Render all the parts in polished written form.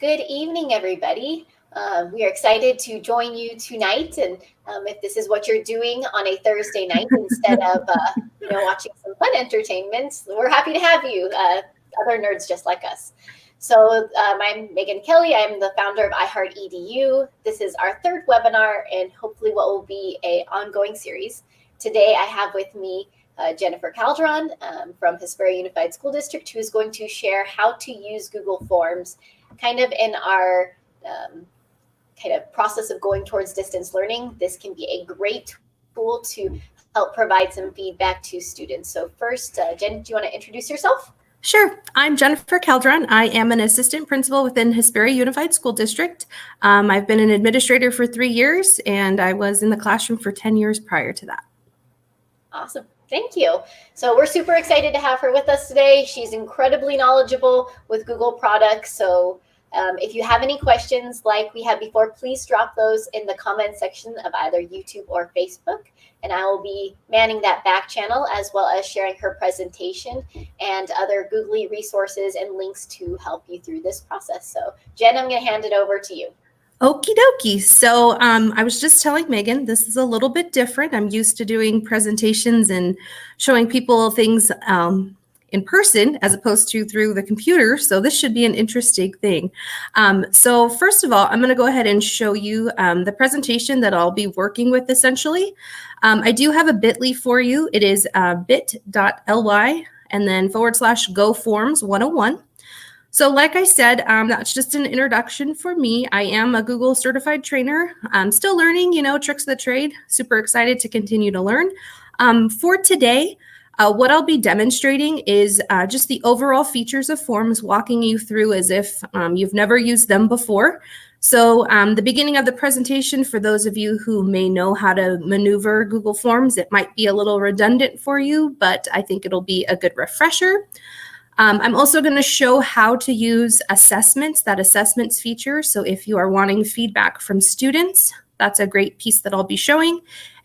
Good evening, everybody. We are excited to join you tonight. And if this is what you're doing on a Thursday night instead of, watching some fun entertainment, we're happy to have you, other nerds just like us. So I'm Megan Kelly. I'm the founder of iHeartEDU. This is our third webinar and hopefully what will be an ongoing series. Today, I have with me Jennifer Calderon from Hesperia Unified School District, who is going to share how to use Google Forms kind of in our kind of process of going towards distance learning. This can be a great tool to help provide some feedback to students. So first, Jen, do you want to introduce yourself? Sure. I'm Jennifer Calderon. I am an assistant principal within Hesperia Unified School District. I've been an administrator for 3 years, and I was in the classroom for 10 years prior to that. Awesome. Thank you. So we're super excited to have her with us today. She's incredibly knowledgeable with Google products. So if you have any questions like we had before, please drop those in the comment section of either YouTube or Facebook. And I will be manning that back channel as well as sharing her presentation and other Googly resources and links to help you through this process. So Jen, I'm going to hand it over to you. Okie dokie. So I was just telling Megan, this is a little bit different. I'm used to doing presentations and showing people things in person as opposed to through the computer. So this should be an interesting thing. So first of all, I'm going to go ahead and show you the presentation that I'll be working with essentially. I do have a bit.ly for you. It is bit.ly and then /GoForms101. So like I said, that's just an introduction for me. I am a Google certified trainer. I'm still learning, tricks of the trade. Super excited to continue to learn. For today, what I'll be demonstrating is just the overall features of Forms, walking you through as if you've never used them before. So the beginning of the presentation, for those of you who may know how to maneuver Google Forms, it might be a little redundant for you, but I think it'll be a good refresher. I'm also going to show how to use assessments, that assessments feature. So if you are wanting feedback from students, that's a great piece that I'll be showing.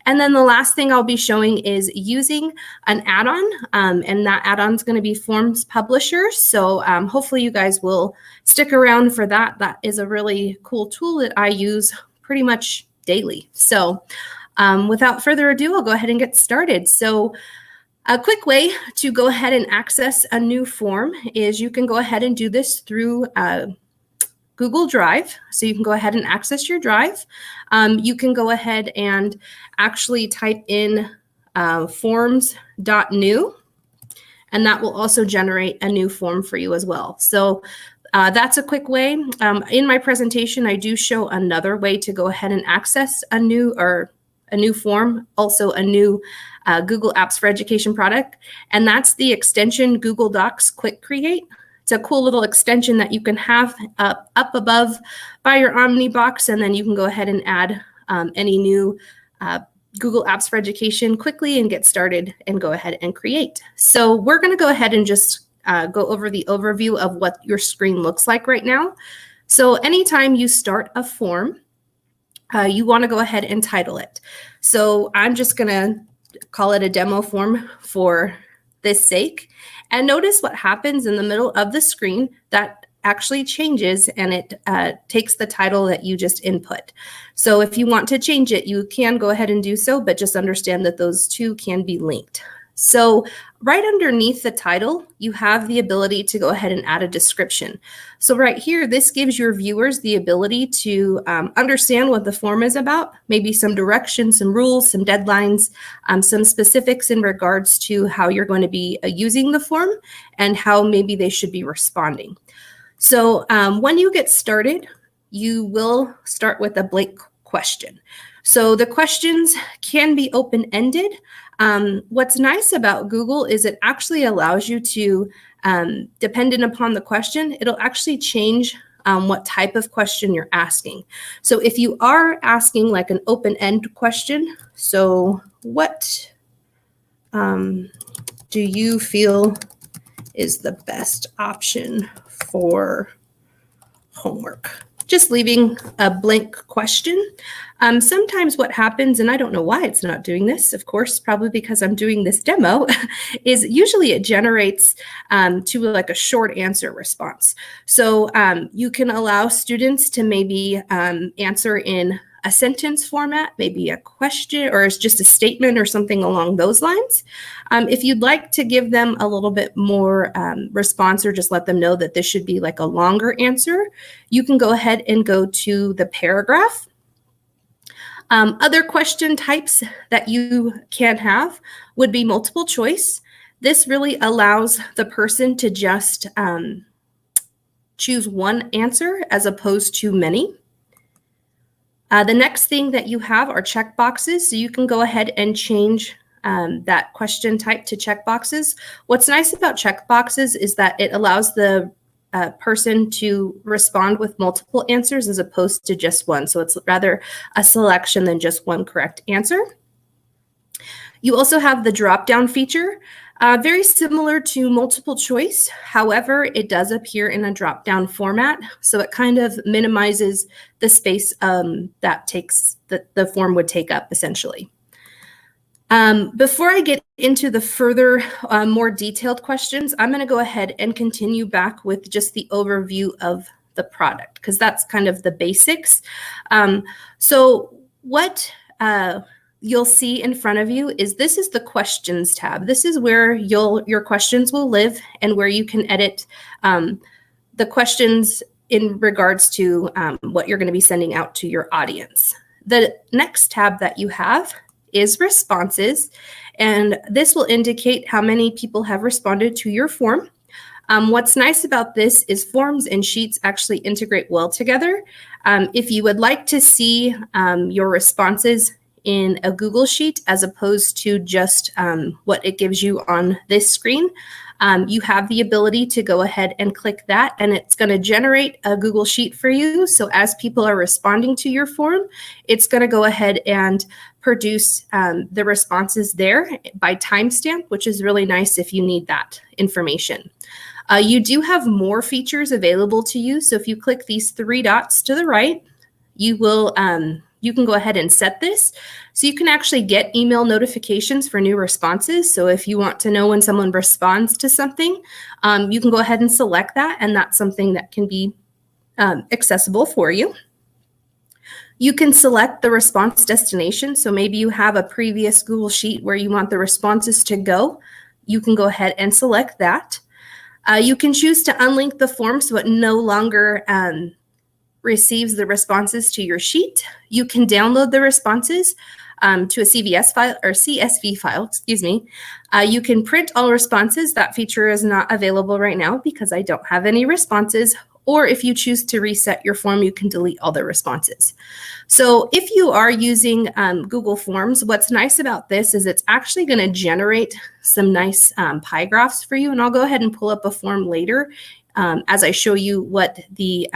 And then the last thing I'll be showing is using an add-on, and that add-on is going to be Forms Publisher. So hopefully you guys will stick around for that. That is a really cool tool that I use pretty much daily. So without further ado, I'll go ahead and get started. So a quick way to go ahead and access a new form is you can go ahead and do this through Google Drive. So you can go ahead and access your drive. You can go ahead and actually type in forms.new, and that will also generate a new form for you as well. So that's a quick way. In my presentation, I do show another way to go ahead and access a new form, also a new Google Apps for Education product, and that's the extension Google Docs Quick Create. It's a cool little extension that you can have up above by your Omnibox, and then you can go ahead and add any new Google Apps for Education quickly and get started and go ahead and create. So we're going to go ahead and just go over the overview of what your screen looks like right now. So anytime you start a form, you want to go ahead and title it. So I'm just going to call it a demo form for this sake. And notice what happens in the middle of the screen. That actually changes and it takes the title that you just input. So if you want to change it, you can go ahead and do so, but just understand that those two can be linked. So right underneath the title, you have the ability to go ahead and add a description. So right here, this gives your viewers the ability to understand what the form is about, maybe some directions, some rules, some deadlines, some specifics in regards to how you're going to be using the form and how maybe they should be responding. So when you get started, you will start with a blank question. So the questions can be open-ended. What's nice about Google is it actually allows you to, dependent upon the question, it'll actually change what type of question you're asking. So if you are asking like an open-end question, so what do you feel is the best option for homework? just leaving a blank question. Sometimes what happens, and I don't know why it's not doing this, of course, probably because I'm doing this demo, is usually it generates to like a short answer response. So you can allow students to maybe answer in a sentence format, maybe a question, or it's just a statement or something along those lines. If you'd like to give them a little bit more response or just let them know that this should be like a longer answer, you can go ahead and go to the paragraph. Other question types that you can have would be multiple choice. This really allows the person to just choose one answer as opposed to many. The next thing that you have are checkboxes, so you can go ahead and change that question type to checkboxes. What's nice about checkboxes is that it allows the person to respond with multiple answers as opposed to just one. So it's rather a selection than just one correct answer. You also have the drop-down feature, very similar to multiple choice. However, it does appear in a drop-down format, so it kind of minimizes the space that the form would take up, essentially. Before I get into the further, more detailed questions, I'm going to go ahead and continue back with just the overview of the product, because that's kind of the basics. So what you'll see in front of you is this is the questions tab. This is where your questions will live and where you can edit the questions in regards to what you're going to be sending out to your audience. The next tab that you have is responses, and this will indicate how many people have responded to your form. What's nice about this is forms and sheets actually integrate well together. If you would like to see your responses in a Google Sheet as opposed to just what it gives you on this screen, you have the ability to go ahead and click that, and it's going to generate a Google Sheet for you. So as people are responding to your form, it's going to go ahead and produce the responses there by timestamp, which is really nice if you need that information. You do have more features available to you. So if you click these three dots to the right, you can go ahead and set this. So you can actually get email notifications for new responses. So if you want to know when someone responds to something, you can go ahead and select that, and that's something that can be accessible for you. You can select the response destination. So maybe you have a previous Google Sheet where you want the responses to go. You can go ahead and select that. You can choose to unlink the form so it no longer receives the responses to your sheet. You can download the responses to a CVS file or CSV file, excuse me. You can print all responses. That feature is not available right now because I don't have any responses. Or if you choose to reset your form, you can delete all the responses. So if you are using Google Forms, what's nice about this is it's actually going to generate some nice pie graphs for you. And I'll go ahead and pull up a form later as I show you what the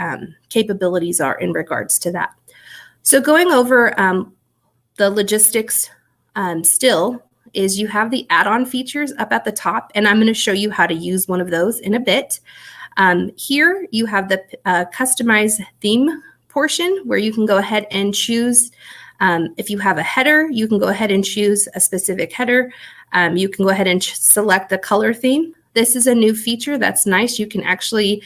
capabilities are in regards to that. So going over the logistics still is you have the add-on features up at the top, and I'm going to show you how to use one of those in a bit. Here you have the customize theme portion where you can go ahead and choose if you have a header, you can go ahead and choose a specific header. You can go ahead and select the color theme. This is a new feature that's nice. You can actually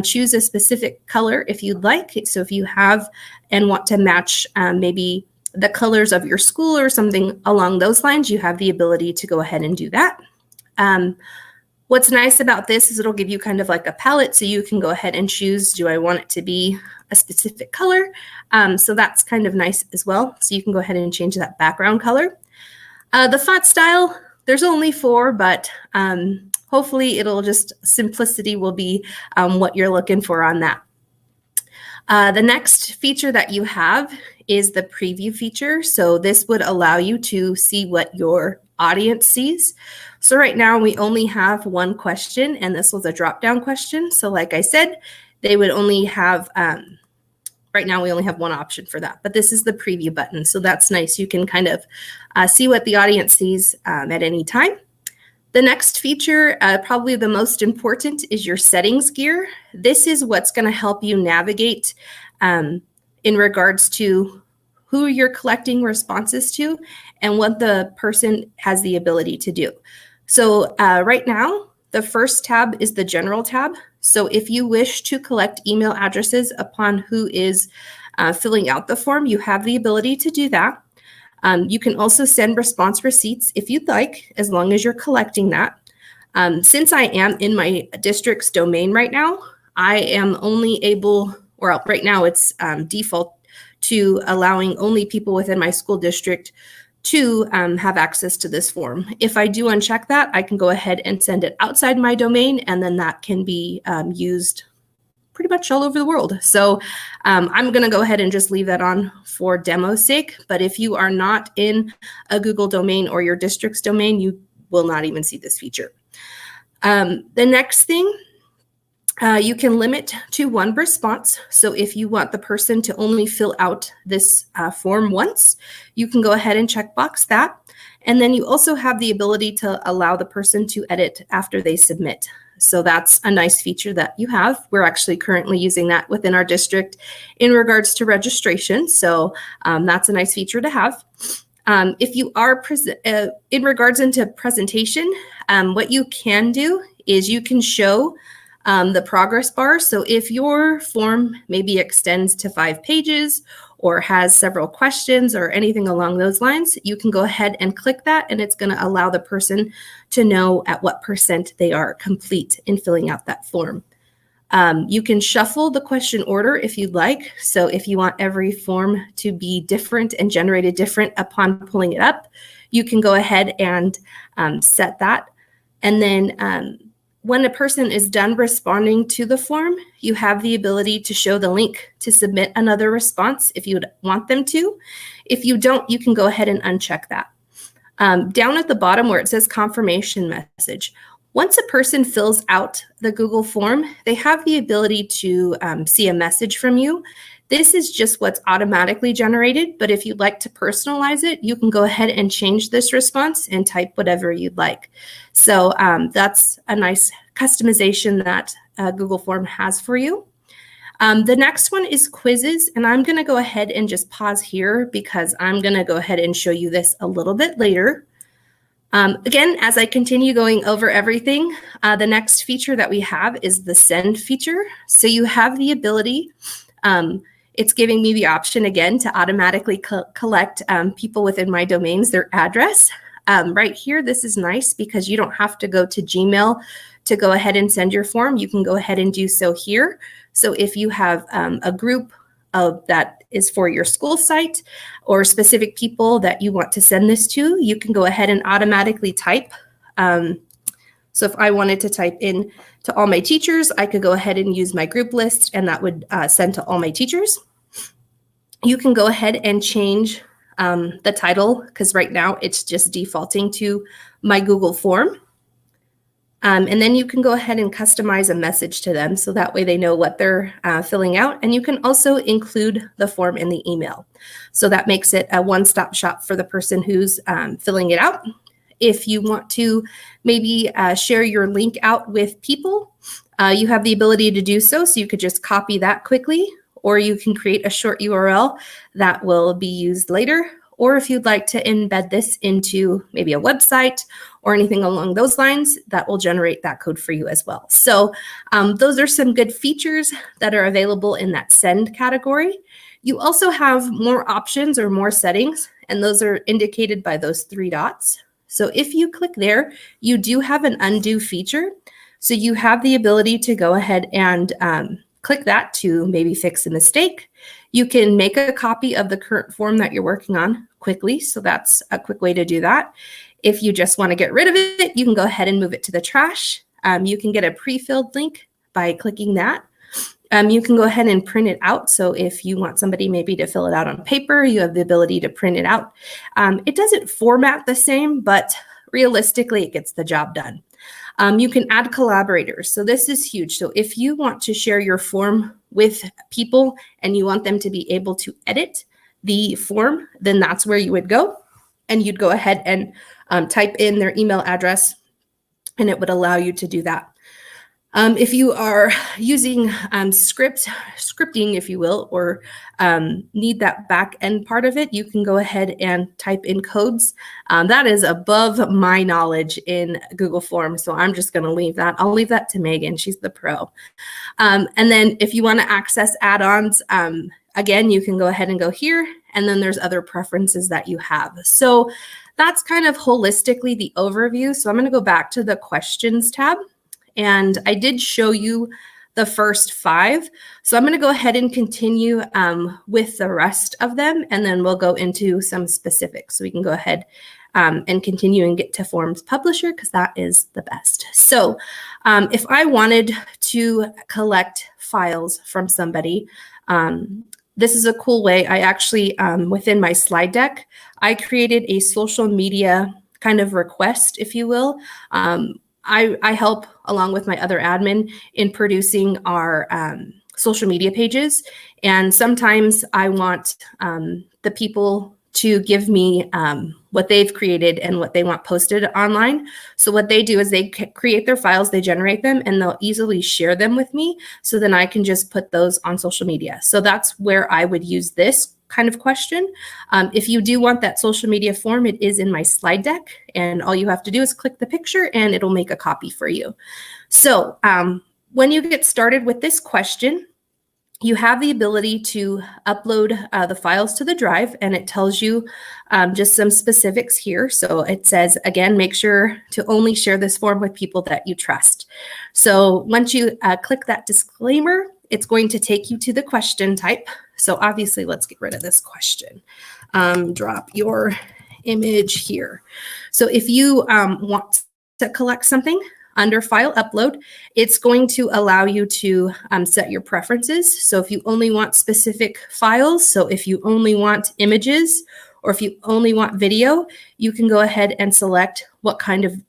choose a specific color if you'd like. So if you have and want to match maybe the colors of your school or something along those lines, you have the ability to go ahead and do that. What's nice about this is it'll give you kind of like a palette, so you can go ahead and choose, do I want it to be a specific color? So that's kind of nice as well. So you can go ahead and change that background color. The font style, there's only 4, but hopefully it'll just, simplicity will be what you're looking for on that. The next feature that you have is the preview feature. So this would allow you to see what your audience sees. So right now we only have one question, and this was a drop-down question. So like I said, they would only have, right now we only have one option for that, but this is the preview button. So that's nice. You can kind of see what the audience sees at any time. The next feature, probably the most important, is your settings gear. This is what's going to help you navigate in regards to who you're collecting responses to and what the person has the ability to do. So right now, the first tab is the general tab. So if you wish to collect email addresses upon who is filling out the form, you have the ability to do that. You can also send response receipts if you'd like, as long as you're collecting that. Since I am in my district's domain right now, I am only able, or right now it's default to allowing only people within my school district to have access to this form. If I do uncheck that, I can go ahead and send it outside my domain, and then that can be used pretty much all over the world. So I'm going to go ahead and just leave that on for demo's sake. But if you are not in a Google domain or your district's domain, you will not even see this feature. The next thing, you can limit to one response. So if you want the person to only fill out this form once, you can go ahead and checkbox that. And then you also have the ability to allow the person to edit after they submit. So that's a nice feature that you have. We're actually currently using that within our district in regards to registration. So that's a nice feature to have. If you are in regards into presentation, what you can do is you can show the progress bar. So if your form maybe extends to 5 pages or has several questions or anything along those lines, you can go ahead and click that, and it's going to allow the person to know at what % they are complete in filling out that form. You can shuffle the question order if you'd like. So if you want every form to be different and generated different upon pulling it up, you can go ahead and set that. And then when a person is done responding to the form, you have the ability to show the link to submit another response if you would want them to. If you don't, you can go ahead and uncheck that. Down at the bottom where it says confirmation message, once a person fills out the Google form, they have the ability to see a message from you. This is just what's automatically generated, but if you'd like to personalize it, you can go ahead and change this response and type whatever you'd like. So that's a nice customization that Google Form has for you. The next one is quizzes, and I'm going to go ahead and just pause here because I'm going to go ahead and show you this a little bit later. Again, as I continue going over everything, the next feature that we have is the send feature. So you have the ability, it's giving me the option again to automatically collect people within my domains, their address. Right here, this is nice because you don't have to go to Gmail to go ahead and send your form. You can go ahead and do so here. So if you have a group that is for your school site or specific people that you want to send this to, you can go ahead and automatically type. So if I wanted to type in to all my teachers, I could go ahead and use my group list, and that would send to all my teachers. You can go ahead and change the title because right now it's just defaulting to my Google form. And then you can go ahead and customize a message to them so that way they know what they're filling out. And you can also include the form in the email. So that makes it a one-stop shop for the person who's filling it out. If you want to maybe share your link out with people, you have the ability to do so. So you could just copy that quickly, or you can create a short URL that will be used later. Or if you'd like to embed this into maybe a website or anything along those lines, that will generate that code for you as well. So those are some good features that are available in that send category. You also have more options or more settings, and those are indicated by those 3 dots. So if you click there, you do have an undo feature. So you have the ability to go ahead and click that to maybe fix a mistake. You can make a copy of the current form that you're working on quickly. So that's a quick way to do that. If you just want to get rid of it, you can go ahead and move it to the trash. You can get a pre-filled link by clicking that. You can go ahead and print it out. So if you want somebody maybe to fill it out on paper, you have the ability to print it out. It doesn't format the same, but realistically, it gets the job done. You can add collaborators. So this is huge. So if you want to share your form with people and you want them to be able to edit the form, then that's where you would go. And you'd go ahead and type in their email address and it would allow you to do that. If you are using scripting, if you will, or need that back end part of it, you can go ahead and type in codes. That is above my knowledge in Google Forms, so I'm just going to leave that. I'll leave that to Megan. She's the pro. And then if you want to access add-ons, again, you can go ahead and go here, and then there's other preferences that you have. So that's kind of holistically the overview. So I'm going to go back to the questions tab. And I did show you the first 5. So I'm going to go ahead and continue with the rest of them, and then we'll go into some specifics. So we can go ahead and continue and get to Forms Publisher, because that is the best. So if I wanted to collect files from somebody, this is a cool way. I actually, within my slide deck, I created a social media kind of request, if you will. I help, along with my other admin, in producing our social media pages. And sometimes I want the people to give me what they've created and what they want posted online. So what they do is they create their files, they generate them, and they'll easily share them with me. So then I can just put those on social media. So that's where I would use this kind of question. If you do want that social media form, it is in my slide deck, and all you have to do is click the picture and it'll make a copy for you. So when you get started with this question, you have the ability to upload the files to the drive, and it tells you just some specifics here. So it says, again, make sure to only share this form with people that you trust. So once you click that disclaimer, it's going to take you to the question type. So obviously, let's get rid of this question. Drop your image here. So if you want to collect something, under File Upload, it's going to allow you to set your preferences. So if you only want specific files, so if you only want images, or if you only want video, you can go ahead and select what kind of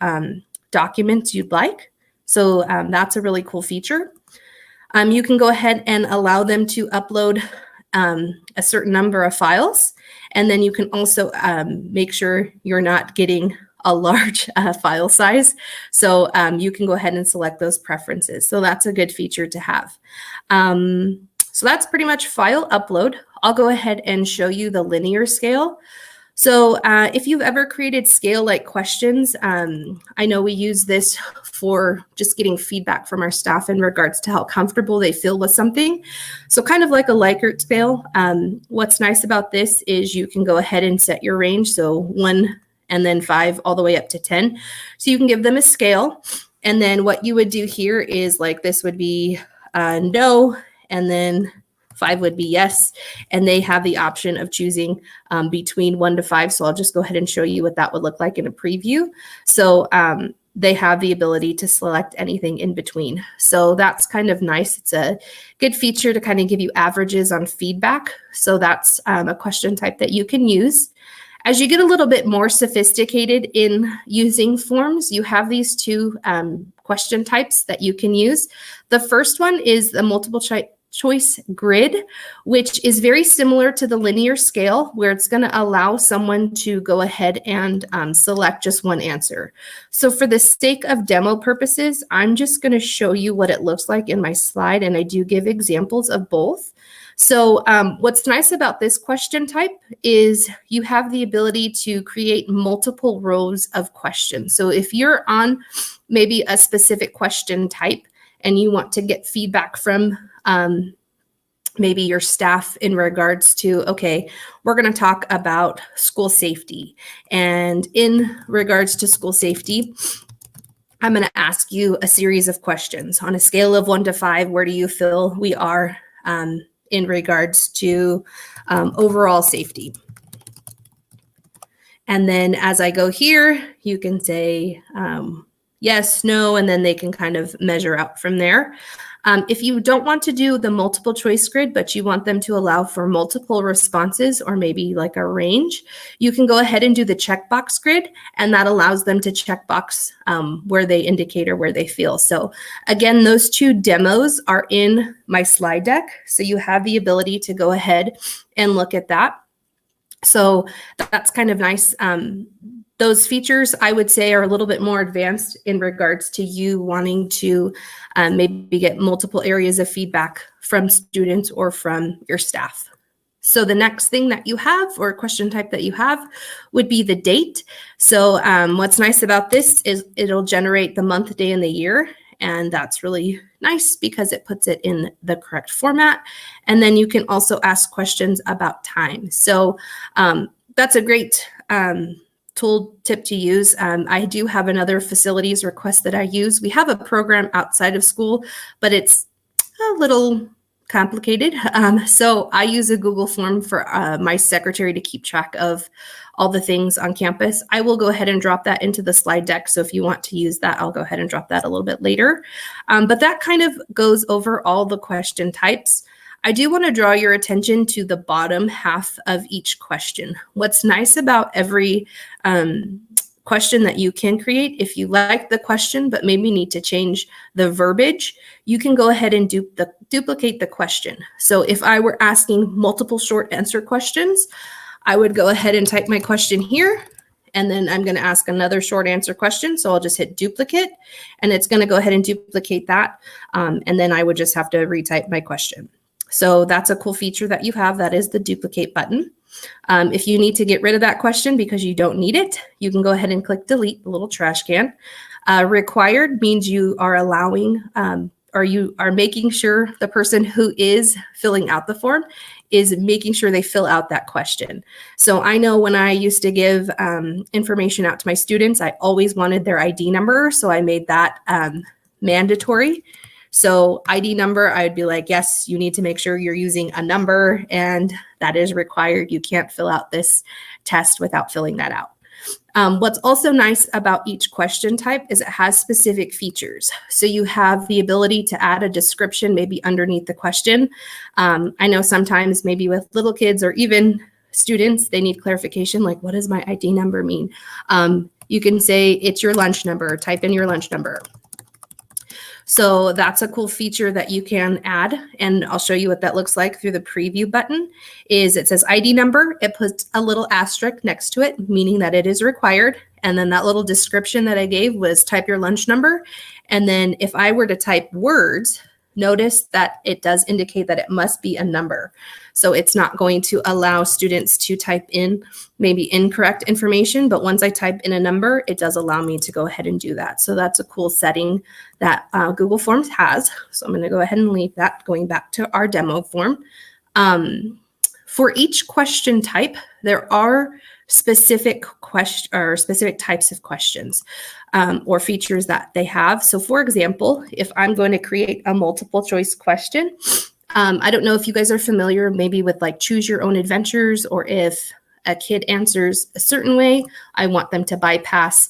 documents you'd like. So that's a really cool feature. You can go ahead and allow them to upload a certain number of files. And then you can also make sure you're not getting a large file size. So you can go ahead and select those preferences. So that's a good feature to have. So that's pretty much File Upload. I'll go ahead and show you the linear scale. So if you've ever created scale-like questions, I know we use this for just getting feedback from our staff in regards to how comfortable they feel with something. So kind of like a Likert scale. What's nice about this is you can go ahead and set your range. So 1 and then 5 all the way up to 10. So you can give them a scale. And then what you would do here is like this would be no, and then 5 would be yes. And they have the option of choosing between 1 to 5. So I'll just go ahead and show you what that would look like in a preview. So they have the ability to select anything in between. So that's kind of nice. It's a good feature to kind of give you averages on feedback. So that's a question type that you can use. As you get a little bit more sophisticated in using forms, you have these 2 question types that you can use. The first one is the multiple choice grid, which is very similar to the linear scale, where it's going to allow someone to go ahead and select just one answer. So for the sake of demo purposes, I'm just going to show you what it looks like in my slide, and I do give examples of both. So what's nice about this question type is you have the ability to create multiple rows of questions. So if you're on maybe a specific question type and you want to get feedback from maybe your staff in regards to, okay, we're going to talk about school safety. And in regards to school safety, I'm going to ask you a series of questions. On a scale of 1 to 5, where do you feel we are in regards to overall safety? And then as I go here, you can say yes, no, and then they can kind of measure out from there. If you don't want to do the multiple choice grid, but you want them to allow for multiple responses or maybe like a range, you can go ahead and do the checkbox grid, and that allows them to checkbox where they indicate or where they feel. So again, those 2 demos are in my slide deck. So you have the ability to go ahead and look at that. So that's kind of nice. those features, I would say, are a little bit more advanced in regards to you wanting to maybe get multiple areas of feedback from students or from your staff. So the next thing that you have, or question type that you have, would be the date. So what's nice about this is it'll generate the month, day, and the year. And that's really nice because it puts it in the correct format. And then you can also ask questions about time. So that's a great tool tip to use. I do have another facilities request that I use. We have a program outside of school, but it's a little complicated. So I use a Google form for my secretary to keep track of all the things on campus. I will go ahead and drop that into the slide deck. So if you want to use that, I'll go ahead and drop that a little bit later. But that kind of goes over all the question types. I do want to draw your attention to the bottom half of each question. What's nice about every question that you can create, if you like the question but maybe need to change the verbiage, you can go ahead and duplicate the question. So if I were asking multiple short answer questions, I would go ahead and type my question here, and then I'm going to ask another short answer question. So I'll just hit duplicate, and it's going to go ahead and duplicate that. And then I would just have to retype my question. So that's a cool feature that you have. That is the duplicate button. If you need to get rid of that question because you don't need it, you can go ahead and click delete, the little trash can. Required means you are allowing or you are making sure the person who is filling out the form is making sure they fill out that question. So I know when I used to give information out to my students, I always wanted their ID number. So I made that mandatory. So ID number, I'd be like, yes, you need to make sure you're using a number, and that is required. You can't fill out this test without filling that out. What's also nice about each question type is it has specific features. So you have the ability to add a description maybe underneath the question. I know sometimes maybe with little kids or even students, they need clarification, like what does my ID number mean? You can say it's your lunch number, type in your lunch number. So that's a cool feature that you can add, and I'll show you what that looks like through the preview button. Is it says ID number, it puts a little asterisk next to it, meaning that it is required. And then that little description that I gave was type your lunch number. And then if I were to type words, notice that it does indicate that it must be a number. So it's not going to allow students to type in maybe incorrect information, but once I type in a number, it does allow me to go ahead and do that. So that's a cool setting that Google Forms has. So I'm going to go ahead and leave that, going back to our demo form. For each question type, there are specific types of questions or features that they have. So for example, if I'm going to create a multiple choice question, I don't know if you guys are familiar maybe with like choose your own adventures, or if a kid answers a certain way, I want them to bypass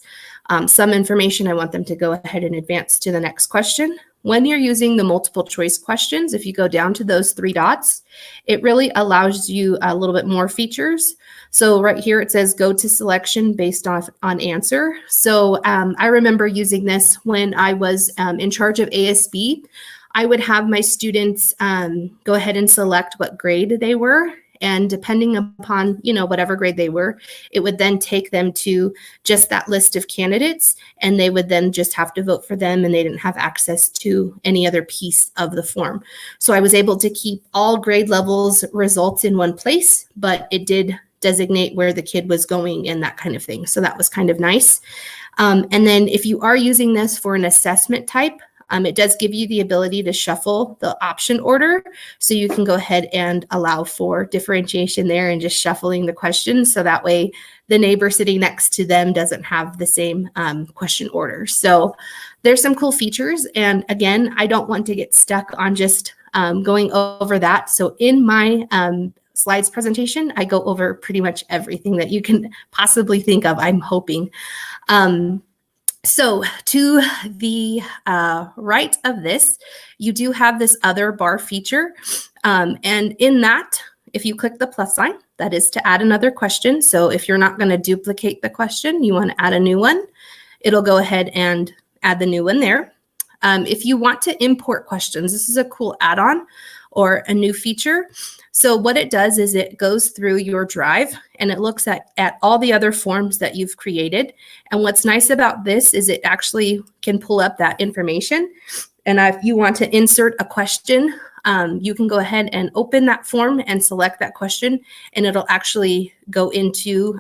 some information. I want them to go ahead and advance to the next question. When you're using the multiple choice questions, if you go down to those three dots, it really allows you a little bit more features. So right here, it says go to selection based on answer. So I remember using this when I was in charge of ASB. I would have my students go ahead and select what grade they were. And depending upon, whatever grade they were, it would then take them to just that list of candidates, and they would then just have to vote for them, and they didn't have access to any other piece of the form. So I was able to keep all grade levels results in one place, but it did designate where the kid was going and that kind of thing. So that was kind of nice. And then if you are using this for an assessment type, it does give you the ability to shuffle the option order. So you can go ahead and allow for differentiation there and just shuffling the questions. So that way the neighbor sitting next to them doesn't have the same question order. So there's some cool features. And again, I don't want to get stuck on just going over that. So in my slides presentation, I go over pretty much everything that you can possibly think of, I'm hoping. So to the right of this, you do have this other bar feature. And in that, if you click the plus sign, that is to add another question. So if you're not going to duplicate the question, you want to add a new one, it'll go ahead and add the new one there. If you want to import questions, this is a cool add-on. or a new feature. So what it does is it goes through your drive and it looks at all the other forms that you've created. And what's nice about this is it actually can pull up that information. And if you want to insert a question, you can go ahead and open that form and select that question, and it'll actually go into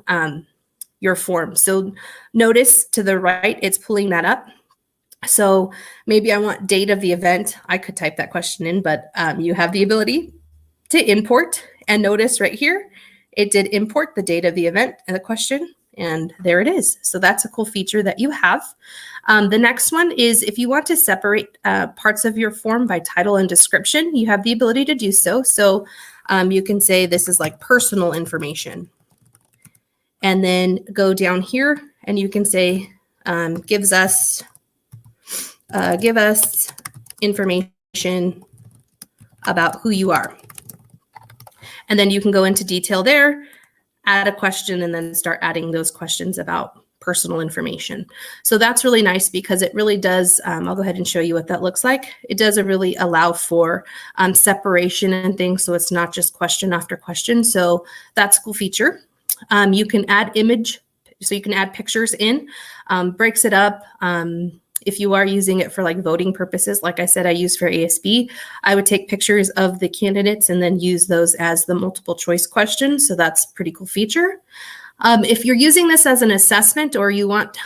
your form. So notice to the right, it's pulling that up. So maybe I want date of the event. I could type that question in, but you have the ability to import, and notice right here, it did import the date of the event and the question, and there it is. So that's a cool feature that you have. The next one is if you want to separate parts of your form by title and description, you have the ability to do so. So you can say this is like personal information, and then go down here and you can say give us information about who you are. And then you can go into detail there, add a question, and then start adding those questions about personal information. So that's really nice because it really does, I'll go ahead and show you what that looks like. It does really allow for separation and things, so it's not just question after question. So that's a cool feature. You can add image, so you can add pictures in, breaks it up. If you are using it for like voting purposes, like I said, I use for ASB, I would take pictures of the candidates and then use those as the multiple choice questions. So that's a pretty cool feature. If you're using this as an assessment or you want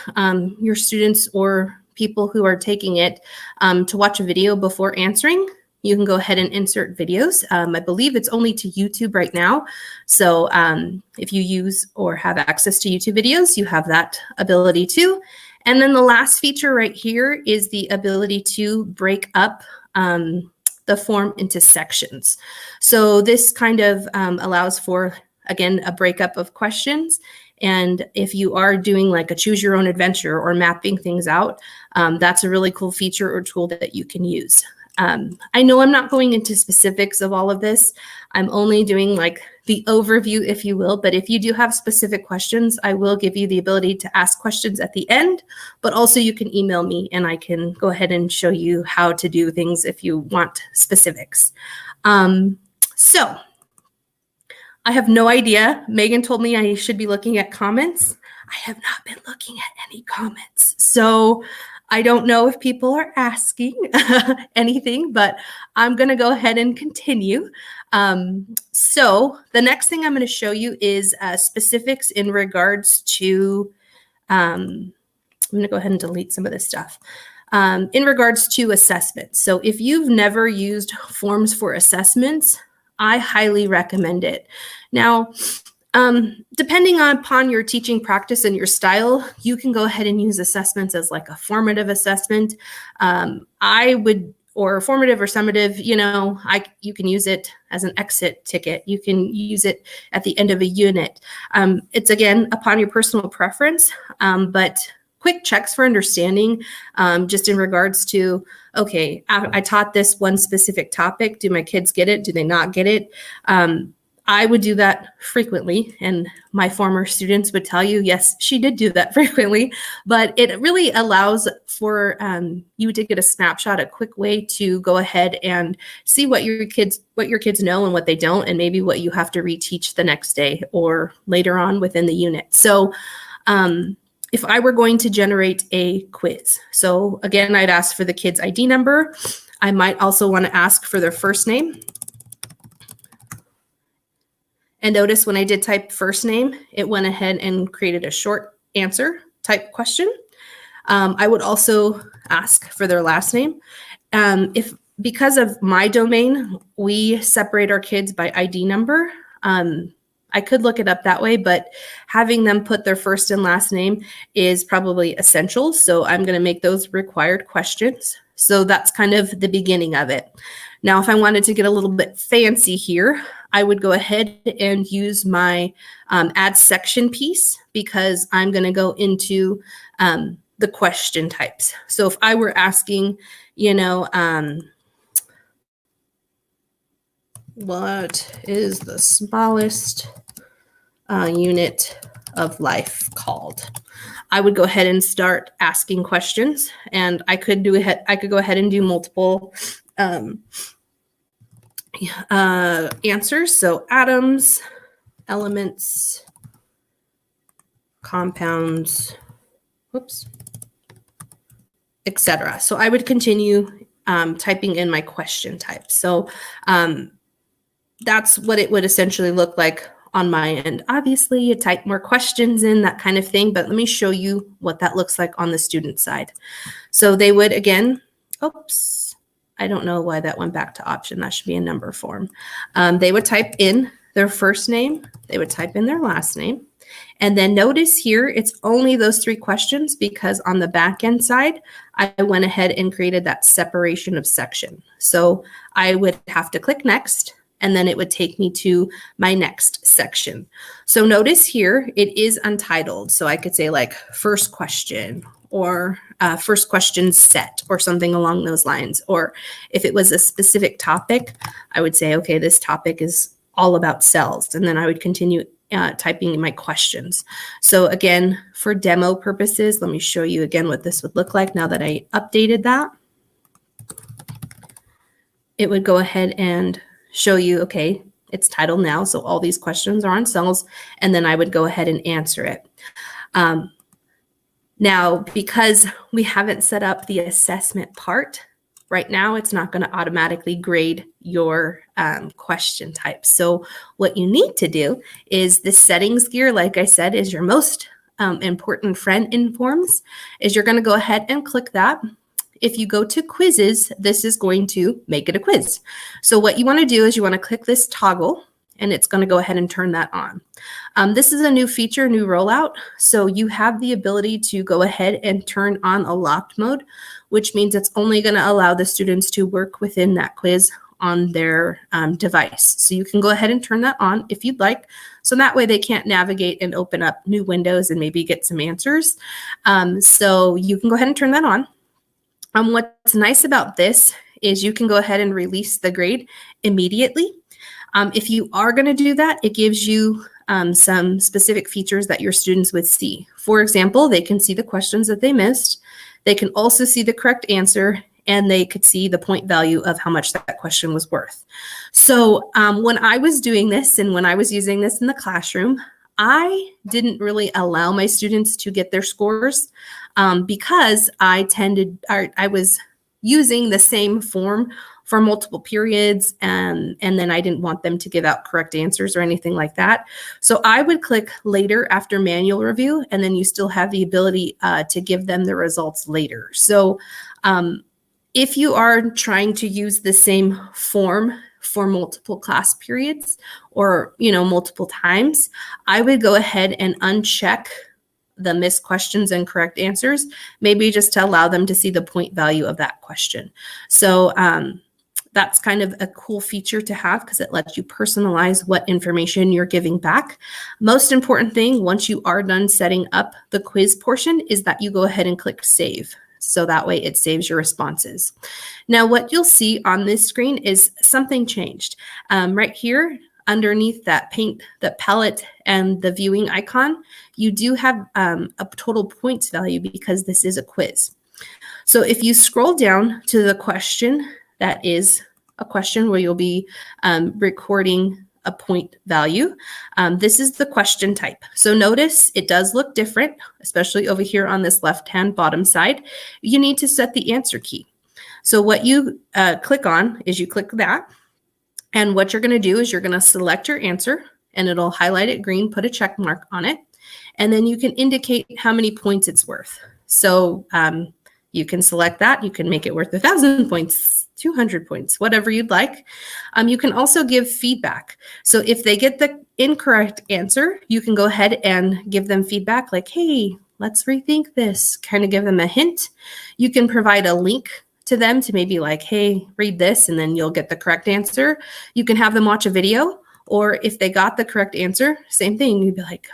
your students or people who are taking it to watch a video before answering, you can go ahead and insert videos. I believe it's only to YouTube right now. So if you use or have access to YouTube videos, you have that ability too. And then the last feature right here is the ability to break up the form into sections. So this kind of allows for, again, a breakup of questions. And if you are doing like a choose your own adventure or mapping things out, that's a really cool feature or tool that you can use. I know I'm not going into specifics of all of this. I'm only doing like the overview, if you will, but if you do have specific questions, I will give you the ability to ask questions at the end, but also you can email me and I can go ahead and show you how to do things if you want specifics. So I have no idea. Megan told me I should be looking at comments. I have not been looking at any comments. So I don't know if people are asking anything, but I'm going to go ahead and continue. So the next thing I'm going to show you is specifics in regards to, I'm going to go ahead and delete some of this stuff. In regards to assessments. So if you've never used forms for assessments, I highly recommend it. Now, depending upon your teaching practice and your style, you can go ahead and use assessments as like a formative assessment. Or formative or summative, you can use it as an exit ticket. You can use it at the end of a unit. It's again upon your personal preference, but quick checks for understanding, just in regards to, okay, I taught this one specific topic. Do my kids get it? Do they not get it? I would do that frequently, and my former students would tell you, yes, she did do that frequently, but it really allows for you to get a snapshot, a quick way to go ahead and see what your kids know and what they don't, and maybe what you have to reteach the next day or later on within the unit. So if I were going to generate a quiz, so again, I'd ask for the kid's ID number. I might also want to ask for their first name. And notice when I did type first name, it went ahead and created a short answer type question. I would also ask for their last name. Because of my domain, we separate our kids by ID number. I could look it up that way, but having them put their first and last name is probably essential. So I'm going to make those required questions. So that's kind of the beginning of it. Now, if I wanted to get a little bit fancy here, I would go ahead and use my add section piece, because I'm going to go into the question types. So if I were asking, what is the smallest unit of life called? I would go ahead and start asking questions, and I could go ahead and do multiple answers. So atoms, elements, compounds, whoops, etc. So I would continue typing in my question type. So that's what it would essentially look like on my end. Obviously, you type more questions in, that kind of thing, but let me show you what that looks like on the student side. So they would, again, oops, I don't know why that went back to option. That should be a number form. They would type in their first name. They would type in their last name. And then notice here, it's only those 3 questions because on the back end side, I went ahead and created that separation of section. So I would have to click next, and then it would take me to my next section. So notice here, it is untitled. So I could say like first question or first question set or something along those lines. Or if it was a specific topic, I would say, okay, this topic is all about cells. And then I would continue typing in my questions. So again, for demo purposes, let me show you again what this would look like now that I updated that. It would go ahead and show you, okay, it's titled now, so all these questions are on cells, and then I would go ahead and answer it. Now, because we haven't set up the assessment part, right now it's not going to automatically grade your question type. So what you need to do is the settings gear, like I said, is your most important friend in Forms, is you're going to go ahead and click that. If you go to quizzes, this is going to make it a quiz. So what you want to do is you want to click this toggle, and it's going to go ahead and turn that on. This is a new feature, new rollout. So you have the ability to go ahead and turn on a locked mode, which means it's only going to allow the students to work within that quiz on their device. So you can go ahead and turn that on if you'd like. So that way they can't navigate and open up new windows and maybe get some answers. So you can go ahead and turn that on. What's nice about this is you can go ahead and release the grade immediately. If you are going to do that, it gives you some specific features that your students would see. For example, they can see the questions that they missed. They can also see the correct answer, and they could see the point value of how much that question was worth. So when I was doing this and when I was using this in the classroom, I didn't really allow my students to get their scores because I was using the same form for multiple periods, and then I didn't want them to give out correct answers or anything like that. So I would click later after manual review, and then you still have the ability to give them the results later. So if you are trying to use the same form for multiple class periods or, multiple times, I would go ahead and uncheck the missed questions and correct answers, maybe just to allow them to see the point value of that question. So that's kind of a cool feature to have because it lets you personalize what information you're giving back. Most important thing, once you are done setting up the quiz portion, is that you go ahead and click save. So that way it saves your responses. Now, what you'll see on this screen is something changed. Right here, underneath that paint, the palette, and the viewing icon, you do have a total points value because this is a quiz. So if you scroll down to the question, that is a question where you'll be recording a point value. This is the question type. So notice it does look different, especially over here on this left-hand bottom side. You need to set the answer key. So what you click on is you click that. And what you're going to do is you're going to select your answer, and it'll highlight it green, put a check mark on it. And then you can indicate how many points it's worth. So you can select that. You can make it worth 1,000 points, 200 points, whatever you'd like. You can also give feedback. So if they get the incorrect answer, you can go ahead and give them feedback like, hey, let's rethink this, kind of give them a hint. You can provide a link to them to maybe like, hey, read this, and then you'll get the correct answer. You can have them watch a video, or if they got the correct answer, same thing. You'd be like,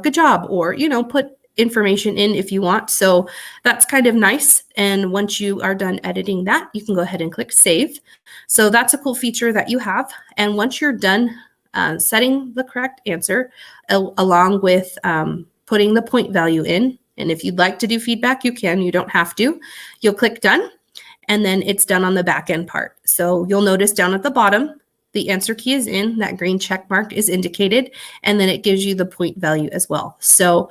good job, or, put information in if you want. So that's kind of nice. And once you are done editing that, you can go ahead and click save. So that's a cool feature that you have. And once you're done setting the correct answer, along with putting the point value in, and if you'd like to do feedback, you can, you don't have to. You'll click done, and then it's done on the back end part. So you'll notice down at the bottom, the answer key is in, that green check mark is indicated, and then it gives you the point value as well. So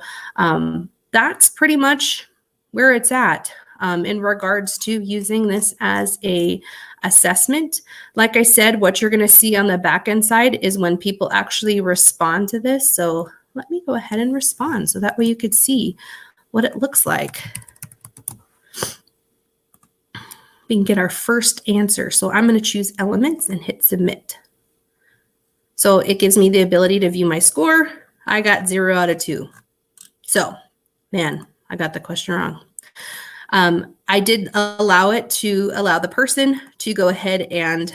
that's pretty much where it's at in regards to using this as a assessment. Like I said, what you're going to see on the back end side is when people actually respond to this. So let me go ahead and respond so that way you could see what it looks like. We can get our first answer. So I'm going to choose elements and hit submit. So it gives me the ability to view my score. I got 0 out of 2. So, man, I got the question wrong. I did allow the person to go ahead and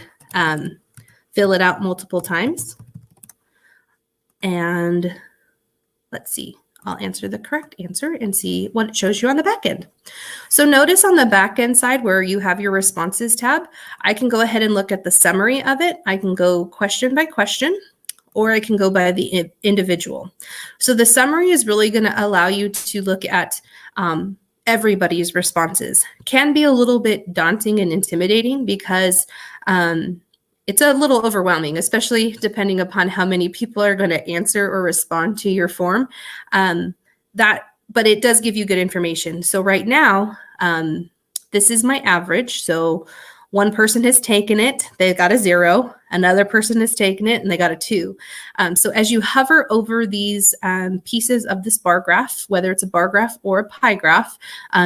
fill it out multiple times. And let's see. I'll answer the correct answer and see what it shows you on the back end. So notice on the back end side where you have your responses tab, I can go ahead and look at the summary of it. I can go question by question, or I can go by the individual. So the summary is really going to allow you to look at everybody's responses. Can be a little bit daunting and intimidating because it's a little overwhelming, especially depending upon how many people are going to answer or respond to your form. But it does give you good information. So right now, this is my average. So one person has taken it, they got a 0. Another person has taken it and they got a 2. So as you hover over these pieces of this bar graph, whether it's a bar graph or a pie graph,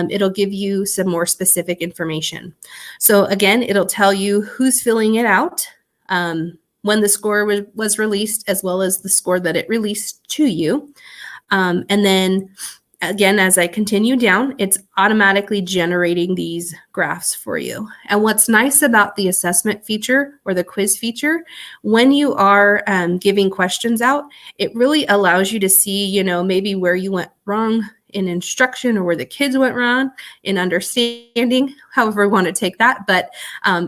it'll give you some more specific information. So again, it'll tell you who's filling it out, when the score was released, as well as the score that it released to you. And then again, as I continue down, it's automatically generating these graphs for you. And what's nice about the assessment feature or the quiz feature, when you are giving questions out, it really allows you to see, maybe where you went wrong in instruction or where the kids went wrong in understanding, however we want to take that. But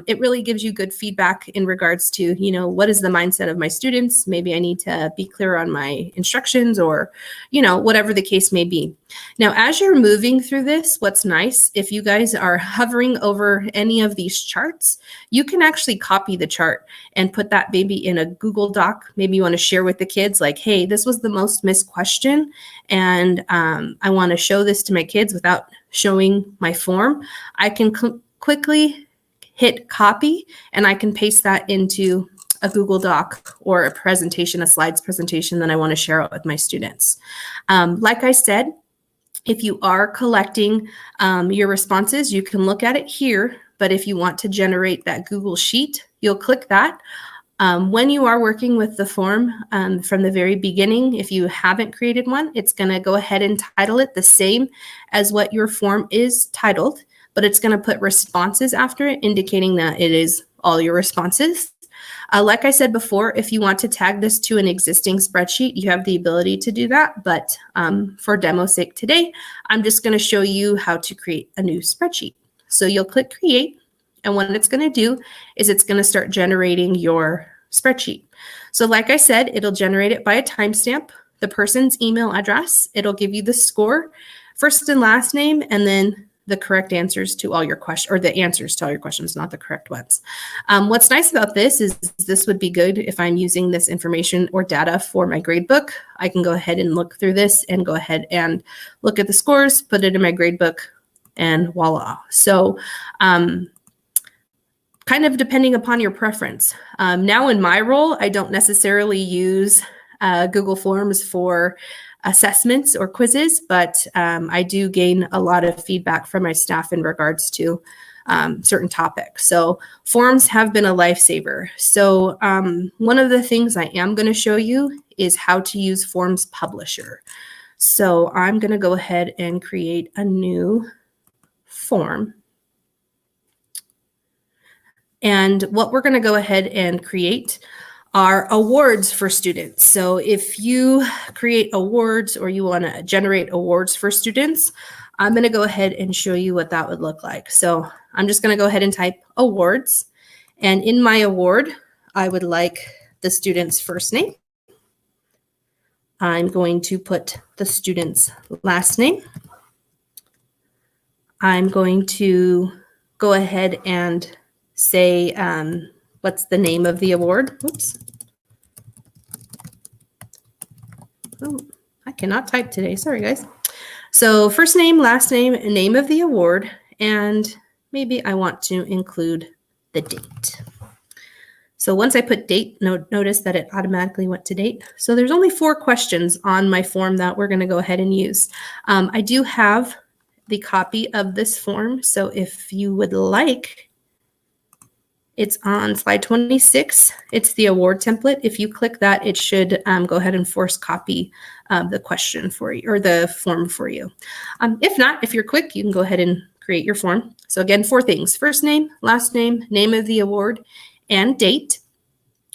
it really gives you good feedback in regards to, what is the mindset of my students? Maybe I need to be clear on my instructions or, whatever the case may be. Now, as you're moving through this, what's nice, if you guys are hovering over any of these charts, you can actually copy the chart and put that maybe in a Google Doc. Maybe you want to share with the kids like, hey, this was the most missed question. And I want to show this to my kids without showing my form. I can quickly hit copy and I can paste that into a Google Doc or a presentation, a slides presentation that I want to share out with my students. Like I said, if you are collecting your responses, you can look at it here, but if you want to generate that Google Sheet, you'll click that. When you are working with the form from the very beginning, if you haven't created one, it's going to go ahead and title it the same as what your form is titled, but it's going to put responses after it, indicating that it is all your responses. Like I said before, if you want to tag this to an existing spreadsheet, you have the ability to do that. But for demo's sake today, I'm just going to show you how to create a new spreadsheet. So you'll click create. And what it's going to do is it's going to start generating your spreadsheet. So like I said, it'll generate it by a timestamp, the person's email address. It'll give you the score, first and last name, and then the correct answers to all your questions, or the answers to all your questions, not the correct ones. What's nice about this is this would be good if I'm using this information or data for my gradebook. I can go ahead and look through this and go ahead and look at the scores, put it in my gradebook, and voila. So kind of depending upon your preference. Now in my role, I don't necessarily use Google Forms for assessments or quizzes, but I do gain a lot of feedback from my staff in regards to certain topics. So forms have been a lifesaver. So one of the things I am going to show you is how to use Forms Publisher. So I'm going to go ahead and create a new form. And what we're going to go ahead and create are awards for students. So if you create awards or you want to generate awards for students, I'm going to go ahead and show you what that would look like. So I'm just going to go ahead and type awards. And in my award, I would like the student's first name. I'm going to put the student's last name. I'm going to go ahead and say What's the name of the award? Oops. Oh, I cannot type today. Sorry, guys. So first name, last name, name of the award, and maybe I want to include the date. So once I put date, notice that it automatically went to date. So there's only 4 questions on my form that we're going to go ahead and use. I do have the copy of this form. So if you would like, it's on slide 26. It's the award template. If you click that, it should go ahead and force copy the question for you or the form for you. If not, if you're quick, you can go ahead and create your form. So again, 4 things: first name, last name, name of the award, and date.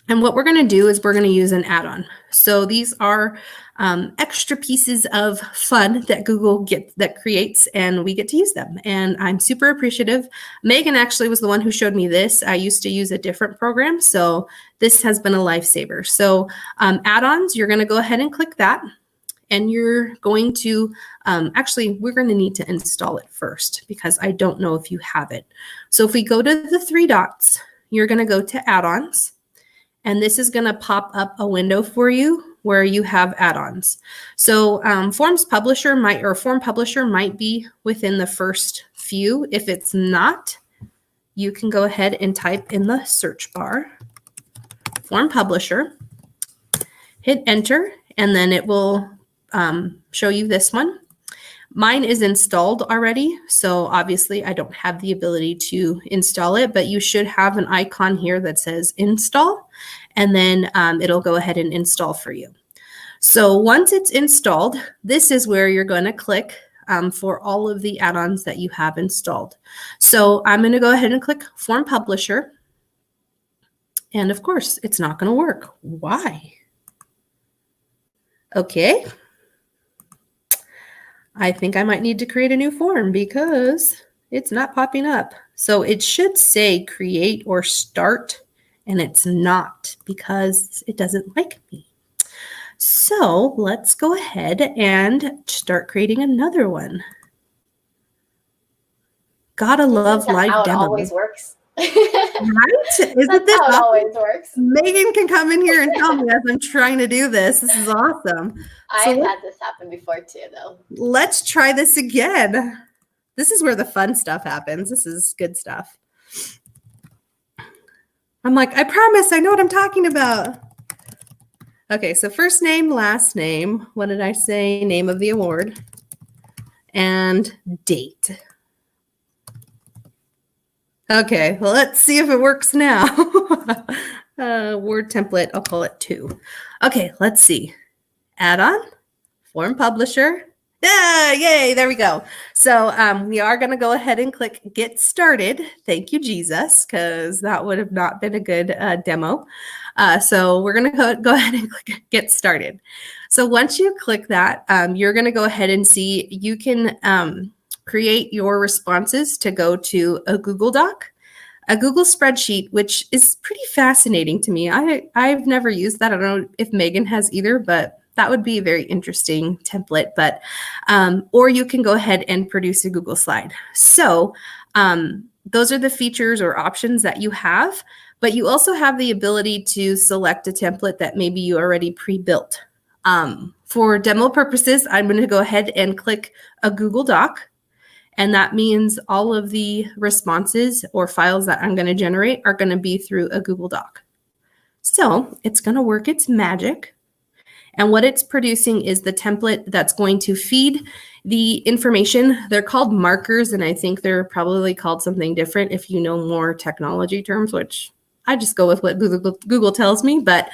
And what we're going to do is we're going to use an add-on. So these are extra pieces of fun that Google creates, and we get to use them. And I'm super appreciative. Megan actually was the one who showed me this. I used to use a different program, so this has been a lifesaver. So add-ons, you're going to go ahead and click that. And you're going to, actually, we're going to need to install it first because I don't know if you have it. So if we go to the 3 dots, you're going to go to add-ons. And this is going to pop up a window for you where you have add-ons. So Form Publisher might be within the first few. If it's not, you can go ahead and type in the search bar, Form Publisher, hit enter, and then it will show you this one. Mine is installed already, so obviously I don't have the ability to install it, but you should have an icon here that says install, and then it'll go ahead and install for you. So once it's installed, this is where you're going to click for all of the add-ons that you have installed. So I'm going to go ahead and click Form Publisher, and of course, it's not going to work. Why? Okay. I think I might need to create a new form because it's not popping up. So it should say create or start, and it's not because it doesn't like me. So let's go ahead and start creating another one. Gotta love live how demos. It always works. Right? Isn't That's this how it awesome? always works. Megan can come in here and tell me as I'm trying to do this. This is awesome. I've had this happen before too, though. Let's try this again. This is where the fun stuff happens. This is good stuff. I'm like, I promise I know what I'm talking about. Okay, so first name, last name. What did I say? Name of the award. And date. Okay, well, let's see if it works now. Word template, I'll call it 2. Okay, let's see. Add-on, Form Publisher. Yeah, yay, there we go. So we are going to go ahead and click Get Started. Thank you, Jesus, because that would have not been a good demo. So we're going to go ahead and click Get Started. So once you click that, you're going to go ahead and see you can create your responses to go to a Google Doc, a Google spreadsheet, which is pretty fascinating to me. I've never used that. I don't know if Megan has either, but that would be a very interesting template. But or you can go ahead and produce a Google slide. So those are the features or options that you have, but you also have the ability to select a template that maybe you already pre-built. For demo purposes, I'm going to go ahead and click a Google Doc. And that means all of the responses or files that I'm going to generate are going to be through a Google Doc. So it's going to work its magic. And what it's producing is the template that's going to feed the information. They're called markers, and I think they're probably called something different if you know more technology terms, which I just go with what Google tells me. But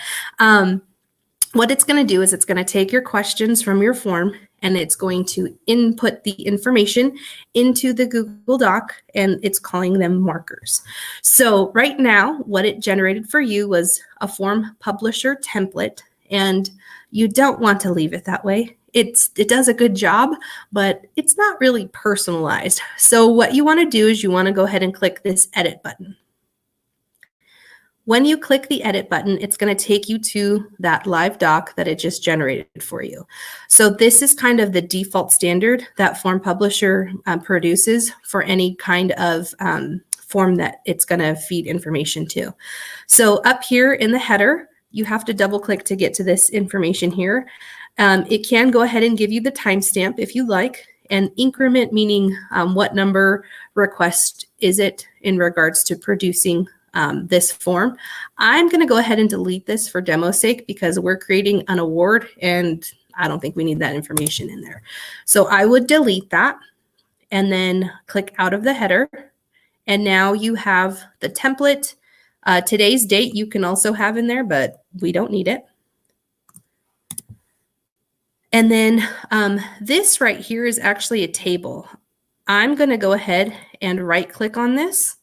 what it's going to do is it's going to take your questions from your form and it's going to input the information into the Google Doc, and it's calling them markers. So right now, what it generated for you was a Form Publisher template, and you don't want to leave it that way. It does a good job, but it's not really personalized. So what you want to do is you want to go ahead and click this edit button. When you click the edit button, it's going to take you to that live doc that it just generated for you. So this is kind of the default standard that Form Publisher produces for any kind of form that it's going to feed information to. So up here in the header, you have to double click to get to this information here. It can go ahead and give you the timestamp if you like, and increment meaning what number request is it in regards to producing this form. I'm going to go ahead and delete this for demo's sake because we're creating an award and I don't think we need that information in there. So I would delete that and then click out of the header. And now you have the template. Today's date you can also have in there, but we don't need it. And then this right here is actually a table. I'm going to go ahead and right click on this.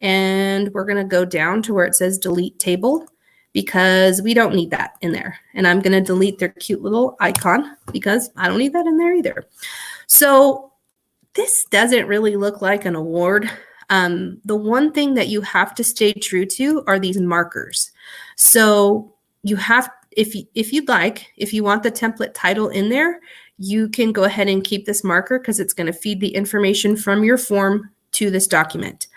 And we're going to go down to where it says delete table because we don't need that in there. And I'm going to delete their cute little icon because I don't need that in there either. So this doesn't really look like an award. The one thing that you have to stay true to are these markers. So you have, if you'd like, if you want the template title in there, you can go ahead and keep this marker because it's going to feed the information from your form to this document.